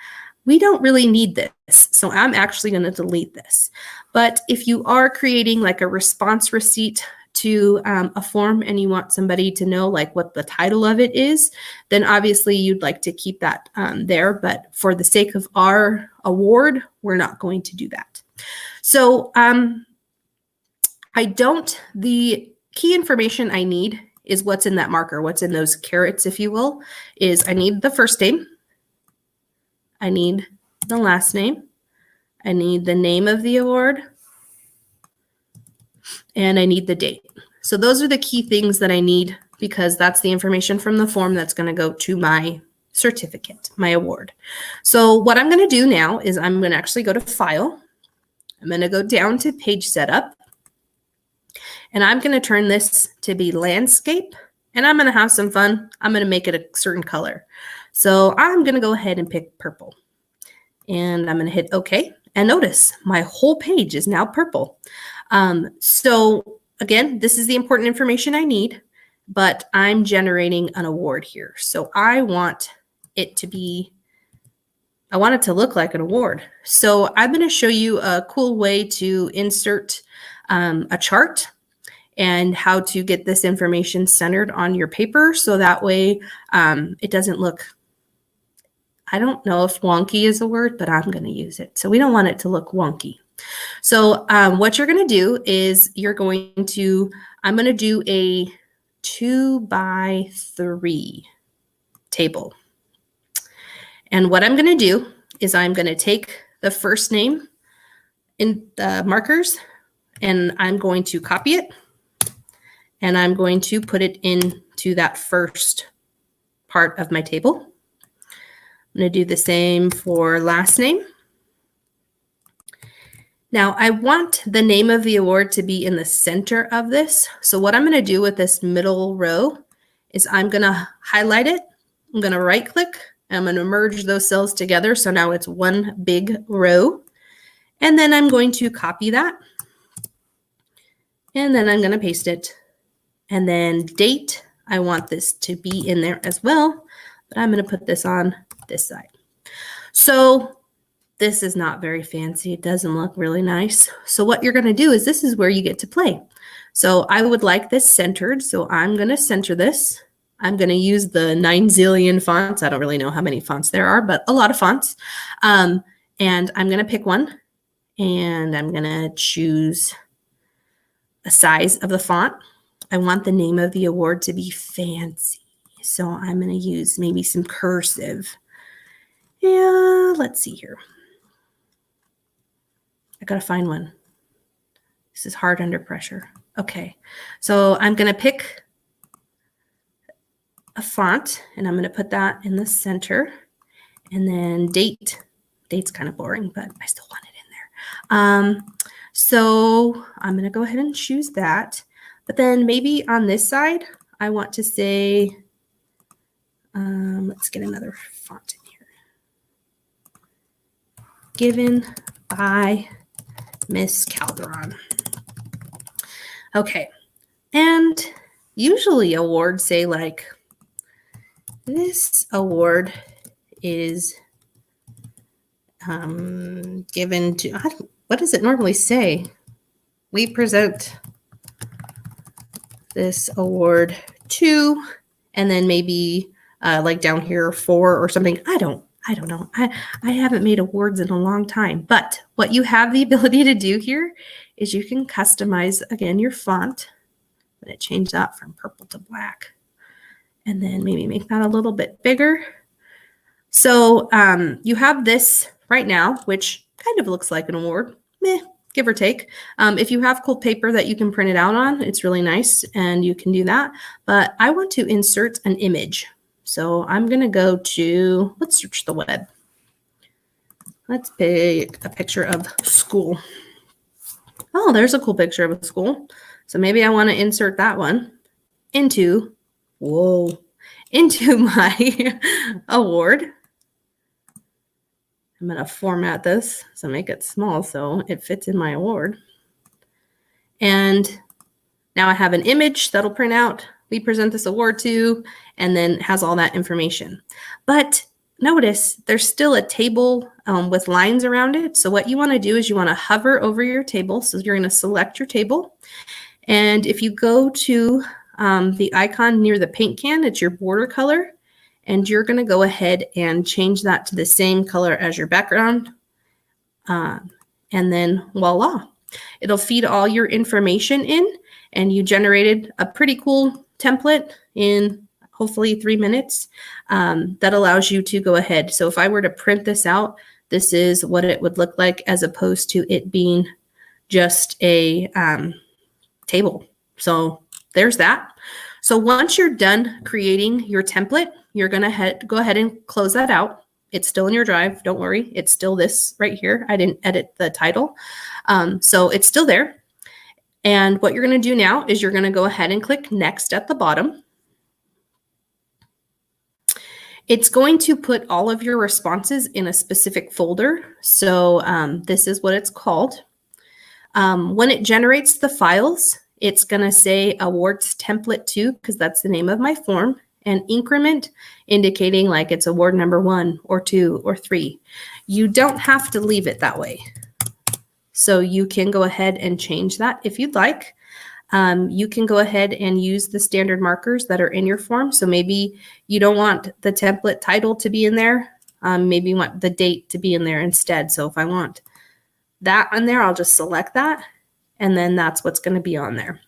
We don't really need this, so I'm actually going to delete this. But if you are creating like a response receipt to a form and you want somebody to know like what the title of it is, then obviously you'd like to keep that there. But for the sake of our award, we're not going to do that. So the key information I need is what's in that marker, what's in those carets, if you will, is I need the first name. I need the last name. I need the name of the award. And I need the date. So those are the key things that I need because that's the information from the form that's going to go to my certificate, my award. So what I'm going to do now is I'm going to actually go to File. I'm going to go down to Page Setup. And I'm going to turn this to be Landscape. And I'm going to have some fun. I'm going to make it a certain color. So I'm going to go ahead and pick purple. And I'm going to hit OK. And notice my whole page is now purple. So again, this is the important information I need, but I'm generating an award here. So I want it to look like an award. So I'm going to show you a cool way to insert a chart and how to get this information centered on your paper. So that way it doesn't look, I don't know if wonky is a word, but I'm going to use it. So we don't want it to look wonky. So what you're going to do is I'm going to do a 2x3 table. And what I'm going to do is I'm going to take the first name in the markers and I'm going to copy it. And I'm going to put it into that first part of my table. I'm going to do the same for last name. Now I want the name of the award to be in the center of this. So what I'm going to do with this middle row is I'm going to highlight it. I'm going to right click. I'm going to merge those cells together. So now it's one big row. And then I'm going to copy that. And then I'm going to paste it. And then date, I want this to be in there as well, but I'm going to put this on this side. So this is not very fancy. It doesn't look really nice. So what you're going to do is this is where you get to play. So I would like this centered. So I'm going to center this. I'm going to use the 9 zillion fonts. I don't really know how many fonts there are, but a lot of fonts. And I'm going to pick one and I'm going to choose a size of the font. I want the name of the award to be fancy. So I'm going to use maybe some cursive. Yeah, let's see here. I got to find one. This is hard under pressure. Okay, so I'm going to pick a font and I'm going to put that in the center. And then date. Date's kind of boring, but I still want it in there. So I'm going to go ahead and choose that. But then maybe on this side, I want to say, let's get another font in here. Given by Miss Calderon. Okay. And usually awards say like, this award is given to, what does it normally say? We present this award to, and then maybe like down here for or something. I don't know. I haven't made awards in a long time, but what you have the ability to do here is you can customize, again, your font. I'm going to change that from purple to black, and then maybe make that a little bit bigger. So you have this right now, which kind of looks like an award, give or take. If you have cool paper that you can print it out on, it's really nice, and you can do that. But I want to insert an image. So I'm going to go to, let's search the web. Let's pick a picture of school. Oh, there's a cool picture of a school. So maybe I want to insert that one into my award. I'm going to format this, so make it small so it fits in my award. And now I have an image that'll print out. We present this award to, and then it has all that information. But notice there's still a table with lines around it. So what you want to do is you want to hover over your table. So you're going to select your table. And if you go to the icon near the paint can, it's your border color. And you're going to go ahead and change that to the same color as your background. And then voila, it'll feed all your information in, and you generated a pretty cool template in hopefully 3 minutes that allows you to go ahead. So if I were to print this out, this is what it would look like as opposed to it being just a table. So there's that. So once you're done creating your template, you're going to go ahead and close that out. It's still in your drive. Don't worry. It's still this right here. I didn't edit the title. So it's still there. And what you're going to do now is you're going to go ahead and click next at the bottom. It's going to put all of your responses in a specific folder. So this is what it's called. When it generates the files, it's going to say awards template 2, because that's the name of my form, and increment indicating like it's award number 1 or 2 or 3. You don't have to leave it that way. So you can go ahead and change that if you'd like. You can go ahead and use the standard markers that are in your form. So maybe you don't want the template title to be in there. Maybe you want the date to be in there instead. So if I want that on there, I'll just select that. And then that's what's going to be on there.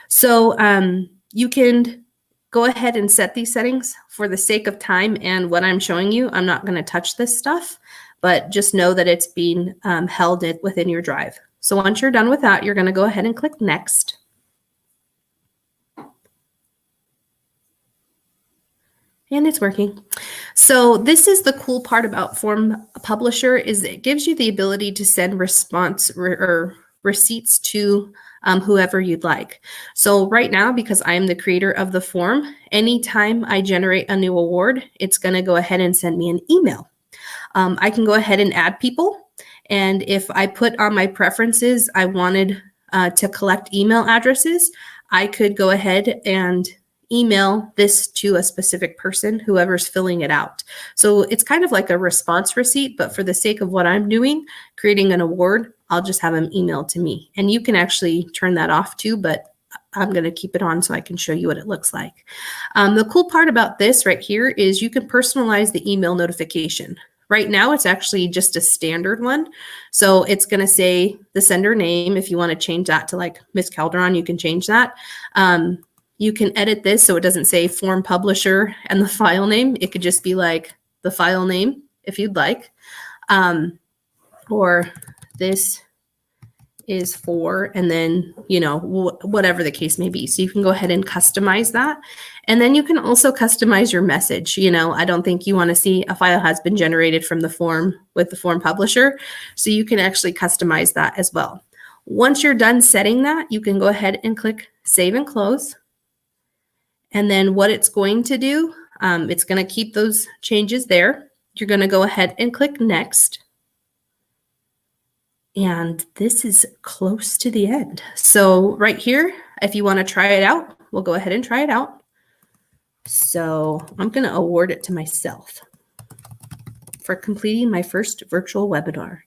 So you can go ahead and set these settings. For the sake of time and what I'm showing you, I'm not going to touch this stuff, but just know that it's being held within your drive. So once you're done with that, you're going to go ahead and click next. And it's working. So this is the cool part about Form Publisher, is it gives you the ability to send response or receipts to whoever you'd like. So right now, because I'm the creator of the form, anytime I generate a new award, it's going to go ahead and send me an email. I can go ahead and add people. And if I put on my preferences, I wanted to collect email addresses, I could go ahead and email this to a specific person, whoever's filling it out. So it's kind of like a response receipt, but for the sake of what I'm doing, creating an award, I'll just have them emailed to me. And you can actually turn that off too, but I'm going to keep it on so I can show you what it looks like. The cool part about this right here is you can personalize the email notification. Right now, it's actually just a standard one. So it's going to say the sender name. If you want to change that to like Miss Calderon, you can change that. You can edit this so it doesn't say form publisher and the file name. It could just be like the file name if you'd like. Or this is for, and then, you know, whatever the case may be. So you can go ahead and customize that. And then you can also customize your message. You know, I don't think you want to see a file has been generated from the form with the form publisher. So you can actually customize that as well. Once you're done setting that, you can go ahead and click save and close. And then what it's going to do, it's going to keep those changes there. You're going to go ahead and click next. And this is close to the end. So right here, if you want to try it out, we'll go ahead and try it out. So I'm going to award it to myself for completing my first virtual webinar.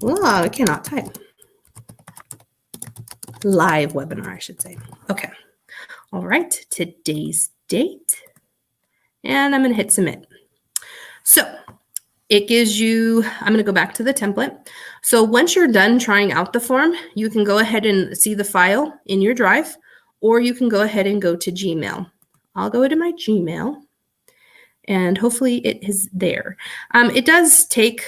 Oh, I cannot type. Live webinar, I should say. Okay. All right. Today's date. And I'm going to hit submit. So it gives you, I'm going to go back to the template. So once you're done trying out the form, you can go ahead and see the file in your drive, or you can go ahead and go to Gmail. I'll go to my Gmail, and hopefully it is there. It does take,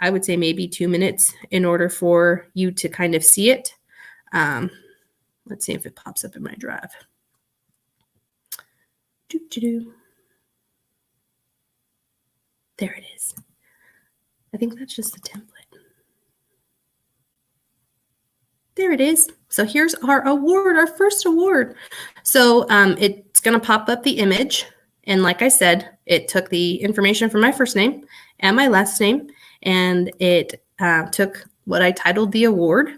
I would say, maybe 2 minutes in order for you to kind of see it. Let's see if it pops up in my drive. There it is. I think that's just the template. There it is. So here's our award, our first award. So it's going to pop up the image. And like I said, it took the information from my first name and my last name, and it took what I titled the award.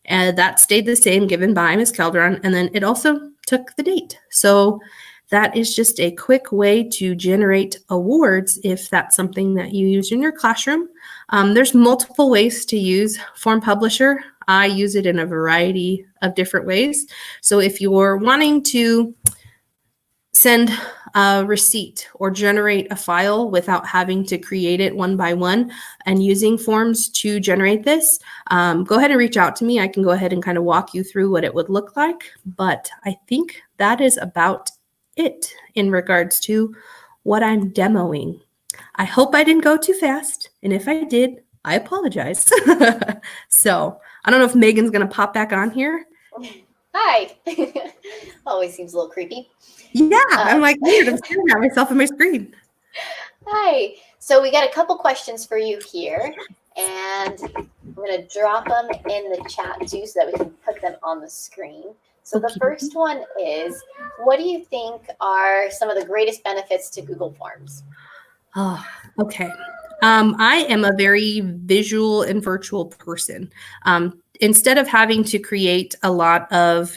And that stayed the same, given by Ms. Calderon. And then it also took the date. So that is just a quick way to generate awards if that's something that you use in your classroom. There's multiple ways to use Form Publisher. I use it in a variety of different ways. So if you're wanting to send a receipt or generate a file without having to create it one by one and using forms to generate this, go ahead and reach out to me. I can go ahead and kind of walk you through what it would look like. But I think that is about it in regards to what I'm demoing. I hope I didn't go too fast. And if I did, I apologize. So I don't know if Megan's going to pop back on here. Hi. Always seems a little creepy. Yeah, I'm like weird. I'm staring at myself on my screen. Hi. So we got a couple questions for you here, and I'm going to drop them in the chat too so that we can put them on the screen. So the first one is, what do you think are some of the greatest benefits to Google Forms? Oh, okay. I am a very visual and virtual person. Instead of having to create a lot of,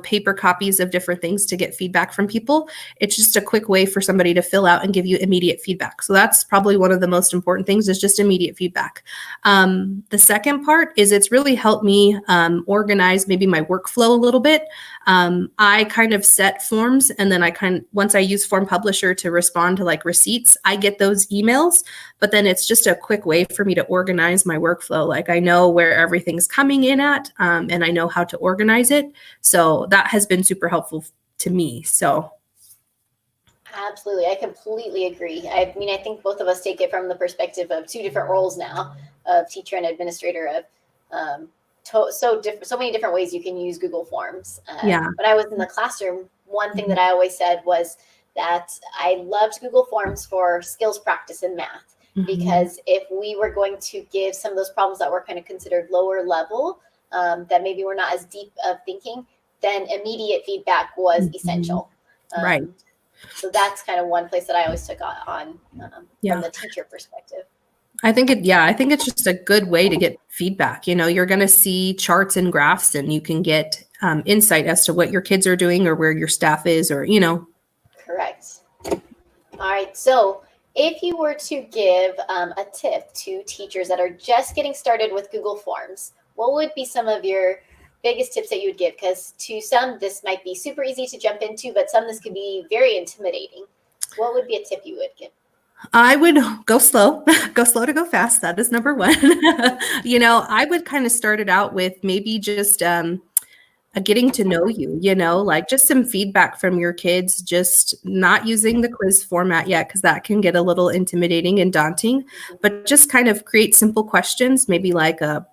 paper copies of different things to get feedback from people, it's just a quick way for somebody to fill out and give you immediate feedback. So that's probably one of the most important things, is just immediate feedback. The second part is it's really helped me organize maybe my workflow a little bit. I kind of set forms, and then once I use Form Publisher to respond to like receipts, I get those emails, but then it's just a quick way for me to organize my workflow. Like I know where everything's coming in at, and I know how to organize it. So that has been super helpful to me. So absolutely, I completely agree. I mean, I think both of us take it from the perspective of two different roles now, of teacher and administrator, of so many different ways you can use Google Forms. Yeah. When I was in the classroom, one thing that I always said was that I loved Google Forms for skills practice in math, because if we were going to give some of those problems that were kind of considered lower level, that maybe were not as deep of thinking, then immediate feedback was essential. Right. So that's kind of one place that I always took on from the teacher perspective. I think it's just a good way to get feedback. You're going to see charts and graphs, and you can get insight as to what your kids are doing or where your staff is, or, Correct. All right. So if you were to give a tip to teachers that are just getting started with Google Forms, what would be some of your biggest tips that you would give? Because to some, this might be super easy to jump into, but some, this could be very intimidating. What would be a tip you would give? I would go slow to go fast. That is number one. I would kind of start it out with maybe just getting to know you, like just some feedback from your kids, just not using the quiz format yet, because that can get a little intimidating and daunting, but just kind of create simple questions, maybe like a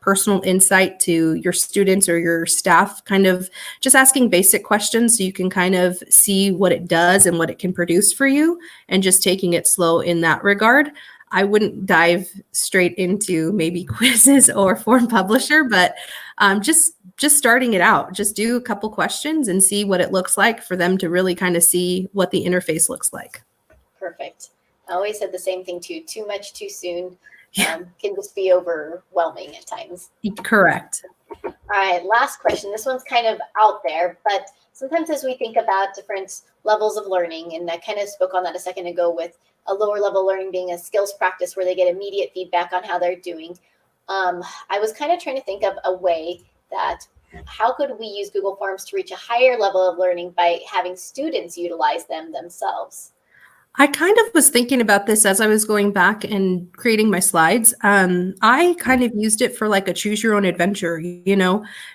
personal insight to your students or your staff, kind of just asking basic questions so you can kind of see what it does and what it can produce for you, and just taking it slow in that regard. I wouldn't dive straight into maybe quizzes or Form Publisher, but just starting it out. Just do a couple questions and see what it looks like for them to really kind of see what the interface looks like. Perfect. I always said the same thing too. Too much too soon can just be overwhelming at times. Correct. All right, last question. This one's kind of out there, but sometimes as we think about different levels of learning, and I kind of spoke on that a second ago with a lower level learning being a skills practice where they get immediate feedback on how they're doing. I was kind of trying to think of a way that how could we use Google Forms to reach a higher level of learning by having students utilize them themselves? I kind of was thinking about this as I was going back and creating my slides. I kind of used it for like a choose your own adventure,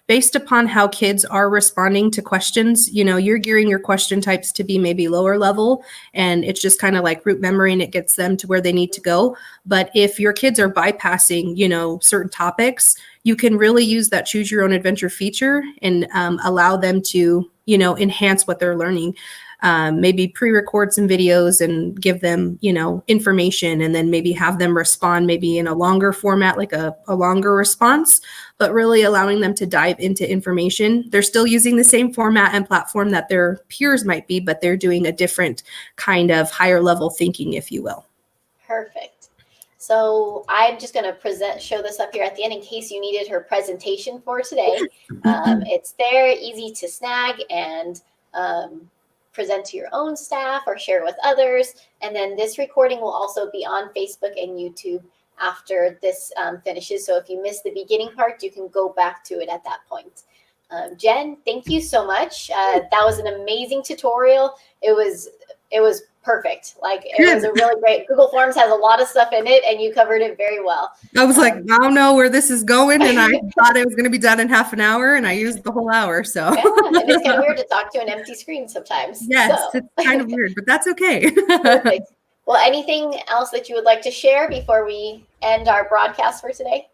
based upon how kids are responding to questions. You're gearing your question types to be maybe lower level, and it's just kind of like root memory and it gets them to where they need to go. But if your kids are bypassing, certain topics, you can really use that choose your own adventure feature and allow them to, enhance what they're learning. Maybe pre-record some videos and give them, information, and then maybe have them respond maybe in a longer format, like a longer response, but really allowing them to dive into information. They're still using the same format and platform that their peers might be, but they're doing a different kind of higher level thinking, if you will. Perfect. So I'm just going to show this up here at the end in case you needed her presentation for today. It's there, easy to snag and present to your own staff or share with others. And then this recording will also be on Facebook and YouTube after this finishes. So if you missed the beginning part, you can go back to it at that point. Jen, thank you so much. That was an amazing tutorial. It was perfect. Like it was a really great. Google Forms has a lot of stuff in it, and you covered it very well. I was like, I don't know where this is going, and I thought it was going to be done in half an hour, and I used the whole hour. So yeah, and it's kind of weird to talk to an empty screen sometimes. Yes, so. It's kind of weird, but that's okay. Perfect. Well, anything else that you would like to share before we end our broadcast for today?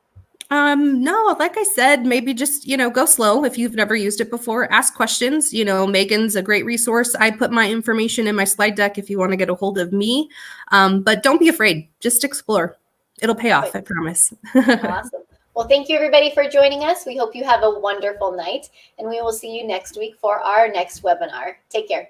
No, like I said, maybe just, go slow. If you've never used it before, ask questions. Megan's a great resource. I put my information in my slide deck if you want to get a hold of me. But don't be afraid. Just explore. It'll pay off, I promise. Awesome. Well, thank you everybody for joining us. We hope you have a wonderful night, and we will see you next week for our next webinar. Take care.